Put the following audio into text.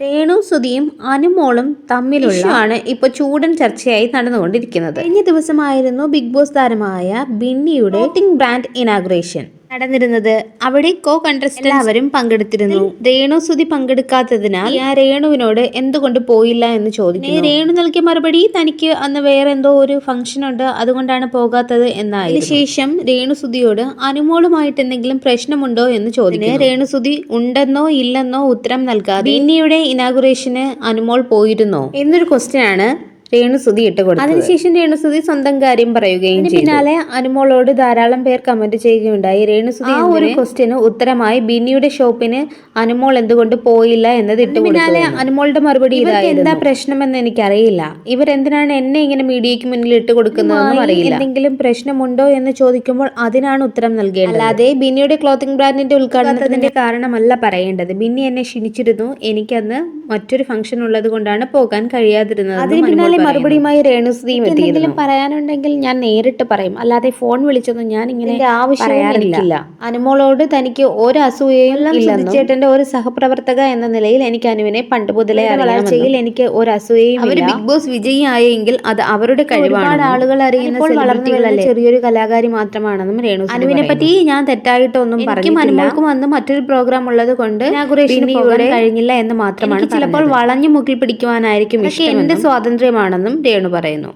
രേണു സുധിയും അനുമോളും തമ്മിലുള്ള ഇപ്പൊ ചൂടൻ ചർച്ചയായി നടന്നുകൊണ്ടിരിക്കുന്നത്. കഴിഞ്ഞ ദിവസമായിരുന്നു ബിഗ് ബോസ് താരമായ ബിന്നിയുടെ ക്ലോത്തിംഗ് ബ്രാൻഡ് ഇനാഗുറേഷൻ നടന്നിരുന്നത്. അവിടെ കോ കണ്ടസ്റ്റന്റ് എല്ലാവരും പങ്കെടുത്തിരുന്നു. രേണു സുധി പങ്കെടുക്കാത്തതിനാൽ രേണുവിനോട് എന്തുകൊണ്ട് പോയില്ല എന്ന് ചോദിക്കുന്നു. രേണു നൽകിയ മറുപടി തനിക്ക് അന്ന് വേറെ എന്തോ ഒരു ഫംഗ്ഷൻ ഉണ്ട്, അതുകൊണ്ടാണ് പോകാത്തത് എന്നായിരുന്നു. ശേഷം രേണു സുധിയോട് അനുമോളുമായിട്ട് എന്തെങ്കിലും പ്രശ്നമുണ്ടോ എന്ന് ചോദിക്കുന്നു. രേണു സുധി ഉണ്ടെന്നോ ഇല്ലെന്നോ ഉത്തരം നൽകാതെ ബിന്നിയുടെ ഇനാഗുറേഷന് അനുമോൾ പോയിരുന്നോ എന്നൊരു ക്വസ്റ്റ്യൻ ആണ് രേണു സുധി ഇട്ട് കൊടുത്തു. അതിനുശേഷം രേണു സുധി സ്വന്തം കാര്യം പറയുകയും ചെയ്തു. പിന്നാലെ അനുമോളോട് ധാരാളം പേർ കമന്റ് ചെയ്യുകയുണ്ടായി. രേണു സുധി ഒരു ക്വസ്റ്റ്യന് ഉത്തരമായി ബിന്നിയുടെ ഷോപ്പിന് അനുമോൾ എന്തുകൊണ്ട് പോയില്ല എന്നത് ഇട്ടു. പിന്നാലെ അനുമോളുടെ മറുപടി എന്താ പ്രശ്നമെന്ന് എനിക്കറിയില്ല, ഇവരെന്തിനാണ് എന്നെ ഇങ്ങനെ മീഡിയയ്ക്ക് മുന്നിൽ ഇട്ട് കൊടുക്കുന്നതെന്നും അറിയില്ല. എന്തെങ്കിലും പ്രശ്നമുണ്ടോ എന്ന് ചോദിക്കുമ്പോൾ അതിനാണ് ഉത്തരം നൽകേണ്ടത്, അല്ലാതെ ബിന്നിയുടെ ക്ലോത്തിംഗ് ബ്രാൻഡിന്റെ ഉദ്ഘാടനത്തിന്റെ കാരണമല്ല പറയേണ്ടത്. ബിന്നി എന്നെ ക്ഷണിച്ചിരുന്നു, എനിക്കന്ന് മറ്റൊരു ഫംഗ്ഷൻ ഉള്ളത് കൊണ്ടാണ് പോകാൻ കഴിയാതിരുന്നത്. അതിന് പിന്നാലെ മറുപടിയുമായി രേണു സുധിയും എന്തെങ്കിലും പറയാനുണ്ടെങ്കിൽ ഞാൻ നേരിട്ട് പറയും, അല്ലാതെ ഫോൺ വിളിച്ചൊന്നും ഞാൻ ഇങ്ങനെ ആവശ്യമില്ല. അനുമോളോട് തനിക്ക് ഒരു അസൂയയും ഇല്ലെന്നും ചേട്ടന്റെ ഒരു സഹപ്രവർത്തക എന്ന നിലയിൽ എനിക്ക് അനുവിനെ പണ്ട് മുതലേ വളർച്ചയിൽ എനിക്ക് ഒരു അസൂയയും. അവര് ബിഗ് ബോസ് വിജയിയായെങ്കിൽ അത് അവരുടെ കഴിവാണ്. ഒരുപാട് ആളുകൾ അറിയുന്ന സെലിബ്രിറ്റികളല്ലേ, ചെറിയൊരു കലാകാരി മാത്രമാണെന്നും രേണു. അനുവിനെ പറ്റി ഞാൻ തെറ്റായിട്ടൊന്നും പറഞ്ഞിട്ടില്ല. അനുമോൾക്കും അന്ന് മറ്റൊരു പ്രോഗ്രാം ഉള്ളത് കൊണ്ട് ഇനാഗുറേഷന് പോകാൻ കഴിഞ്ഞില്ല എന്ന് മാത്രമാണ്. ചിലപ്പോൾ വളഞ്ഞു മുക്കിൽ പിടിക്കുവാനായിരിക്കും ഇഷ്ടം, എന്റെ സ്വാതന്ത്ര്യമാണെന്നും രേണു പറയുന്നു.